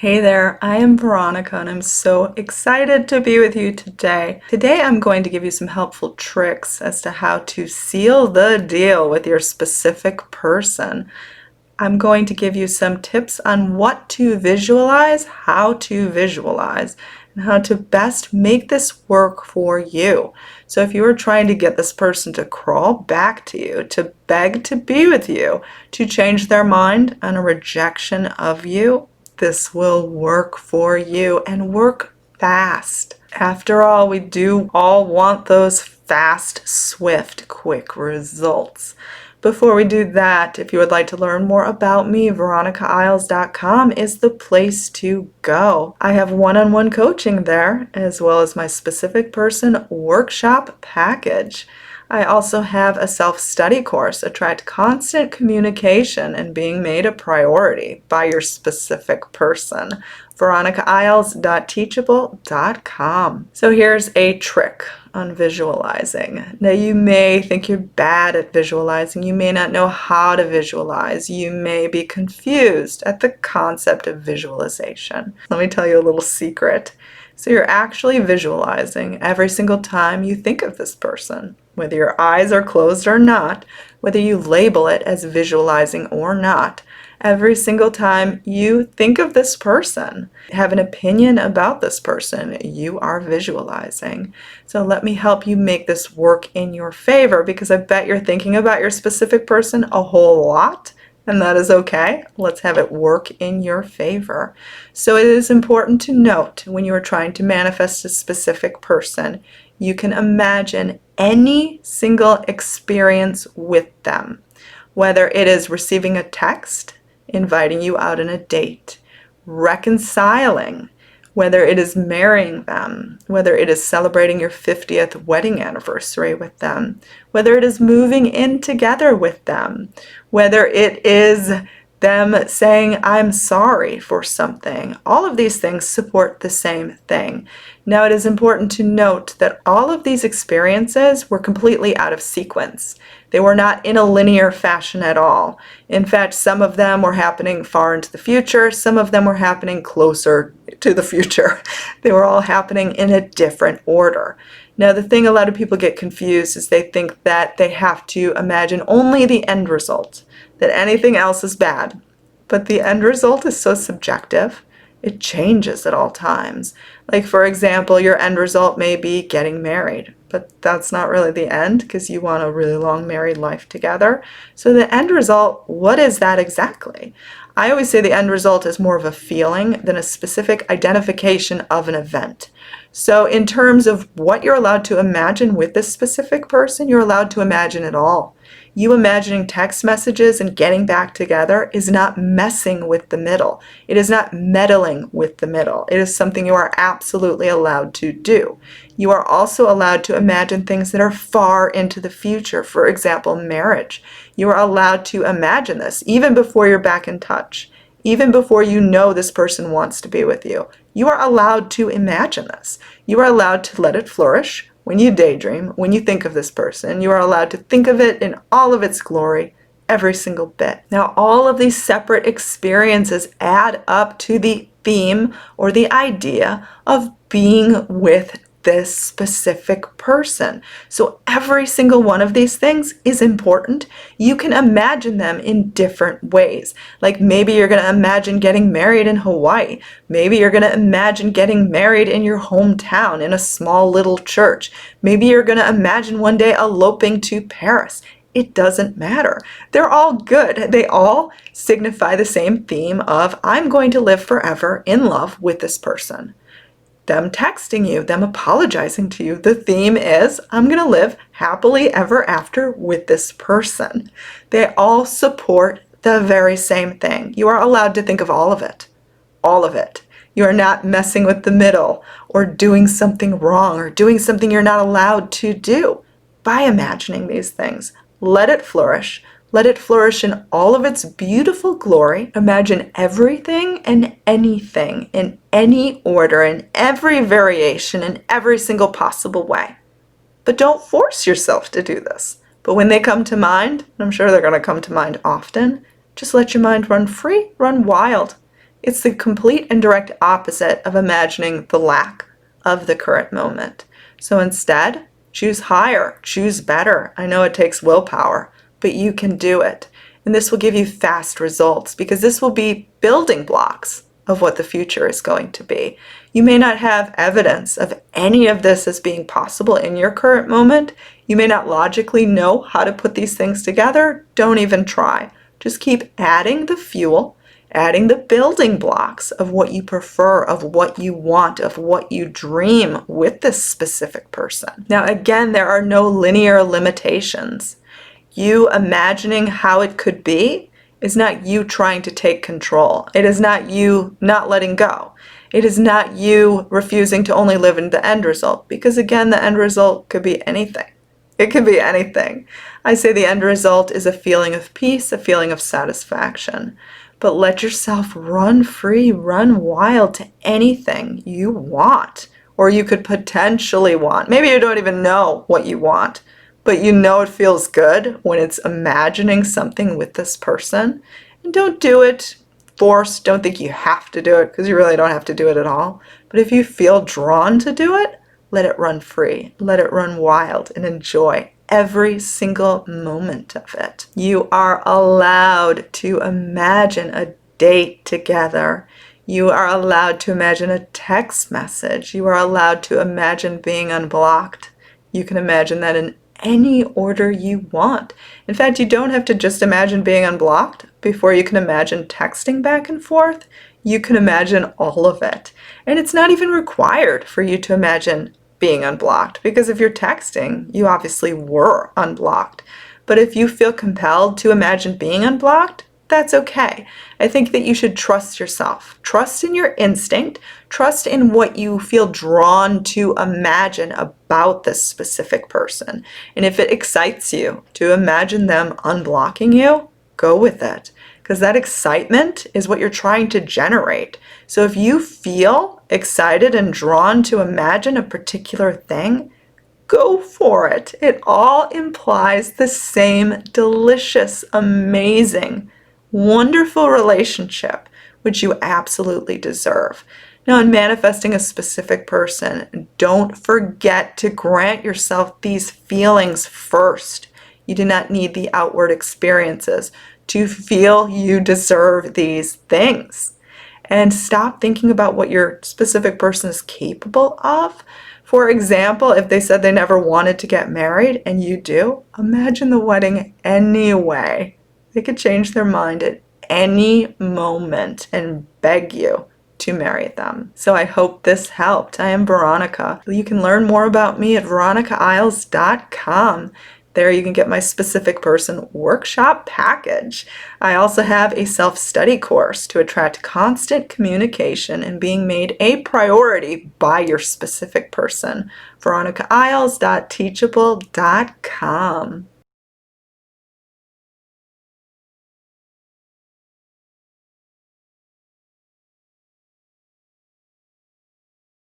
Hey there, I am Veronica and I'm so excited to be with you today. Today I'm going to give you some helpful tricks as to how to seal the deal with your specific person. I'm going to give you some tips on what to visualize, how to visualize, and how to best make this work for you. So if you are trying to get this person to crawl back to you, to beg to be with you, to change their mind on a rejection of you, this will work for you and work fast. After all, we do all want those fast, swift, quick results. Before we do that, if you would like to learn more about me, VeronicaIsles.com is the place to go. I have one-on-one coaching there, as well as my specific person workshop package. I also have a self-study course, Attract Constant Communication and Being Made a Priority by Your Specific Person. VeronicaIsles.teachable.com. So here's a trick on visualizing. Now you may think you're bad at visualizing. You may not know how to visualize. You may be confused at the concept of visualization. Let me tell you a little secret. So you're actually visualizing every single time you think of this person, whether your eyes are closed or not, whether you label it as visualizing or not. Every single time you think of this person, have an opinion about this person, you are visualizing. So let me help you make this work in your favor, because I bet you're thinking about your specific person a whole lot. And that is okay. Let's have it work in your favor. So it is important to note when you are trying to manifest a specific person, you can imagine any single experience with them, whether it is receiving a text, inviting you out on a date, reconciling, whether it is marrying them, whether it is celebrating your 50th wedding anniversary with them, whether it is moving in together with them, whether it is them saying, I'm sorry for something. All of these things support the same thing. Now, it is important to note that all of these experiences were completely out of sequence. They were not in a linear fashion at all. In fact, some of them were happening far into the future. Some of them were happening closer to the future. They were all happening in a different order. Now, the thing a lot of people get confused is they think that they have to imagine only the end result, that anything else is bad. But the end result is so subjective. It changes at all times. Like, for example, your end result may be getting married, but that's not really the end, because you want a really long married life together. So the end result, what is that exactly? I always say the end result is more of a feeling than a specific identification of an event. So in terms of what you're allowed to imagine with this specific person, you're allowed to imagine it all. You imagining text messages and getting back together is not messing with the middle. It is not meddling with the middle. It is something you are absolutely allowed to do. You are also allowed to imagine things that are far into the future. For example, marriage. You are allowed to imagine this even before you're back in touch, even before you know this person wants to be with you. You are allowed to imagine this. You are allowed to let it flourish. When you daydream, when you think of this person, you are allowed to think of it in all of its glory, every single bit. Now, all of these separate experiences add up to the theme or the idea of being with this specific person. So every single one of these things is important. You can imagine them in different ways. Like maybe you're going to imagine getting married in Hawaii. Maybe you're going to imagine getting married in your hometown in a small little church. Maybe you're going to imagine one day eloping to Paris. It doesn't matter. They're all good. They all signify the same theme of I'm going to live forever in love with this person. Them texting you, them apologizing to you, the theme is I'm going to live happily ever after with this person. They all support the very same thing. You are allowed to think of all of it. All of it. You are not messing with the middle or doing something wrong or doing something you're not allowed to do by imagining these things. Let it flourish. Let it flourish in all of its beautiful glory. Imagine everything and anything in any order, in every variation, in every single possible way. But don't force yourself to do this. But when they come to mind, and I'm sure they're going to come to mind often, just let your mind run free, run wild. It's the complete and direct opposite of imagining the lack of the current moment. So instead, choose higher, choose better. I know it takes willpower, but you can do it. And this will give you fast results because this will be building blocks of what the future is going to be. You may not have evidence of any of this as being possible in your current moment. You may not logically know how to put these things together. Don't even try. Just keep adding the fuel, adding the building blocks of what you prefer, of what you want, of what you dream with this specific person. Now, again, there are no linear limitations. You imagining how it could be is not you trying to take control. It is not you not letting go. It is not you refusing to only live in the end result, because again, the end result could be anything. It could be anything. I say the end result is a feeling of peace, a feeling of satisfaction. But let yourself run free, run wild to anything you want, or you could potentially want. Maybe you don't even know what you want, but you know it feels good when it's imagining something with this person. And don't do it forced. Don't think you have to do it, because you really don't have to do it at all. But if you feel drawn to do it, let it run free. Let it run wild and enjoy every single moment of it. You are allowed to imagine a date together. You are allowed to imagine a text message. You are allowed to imagine being unblocked. You can imagine that in any order you want. In fact, you don't have to just imagine being unblocked before you can imagine texting back and forth. You can imagine all of it. And it's not even required for you to imagine being unblocked, because if you're texting, you obviously were unblocked. But if you feel compelled to imagine being unblocked, that's okay. I think that you should trust yourself. Trust in your instinct. Trust in what you feel drawn to imagine about this specific person. And if it excites you to imagine them unblocking you, go with it. Because that excitement is what you're trying to generate. So if you feel excited and drawn to imagine a particular thing, go for it. It all implies the same delicious, amazing, wonderful relationship, which you absolutely deserve. Now, in manifesting a specific person, don't forget to grant yourself these feelings first. You do not need the outward experiences to feel you deserve these things. And stop thinking about what your specific person is capable of. For example, if they said they never wanted to get married and you do, imagine the wedding anyway. They could change their mind at any moment and beg you to marry them. So I hope this helped. I am Veronica. You can learn more about me at VeronicaIsles.com. There you can get my specific person workshop package. I also have a self-study course to attract constant communication and being made a priority by your specific person. VeronicaIsles.teachable.com.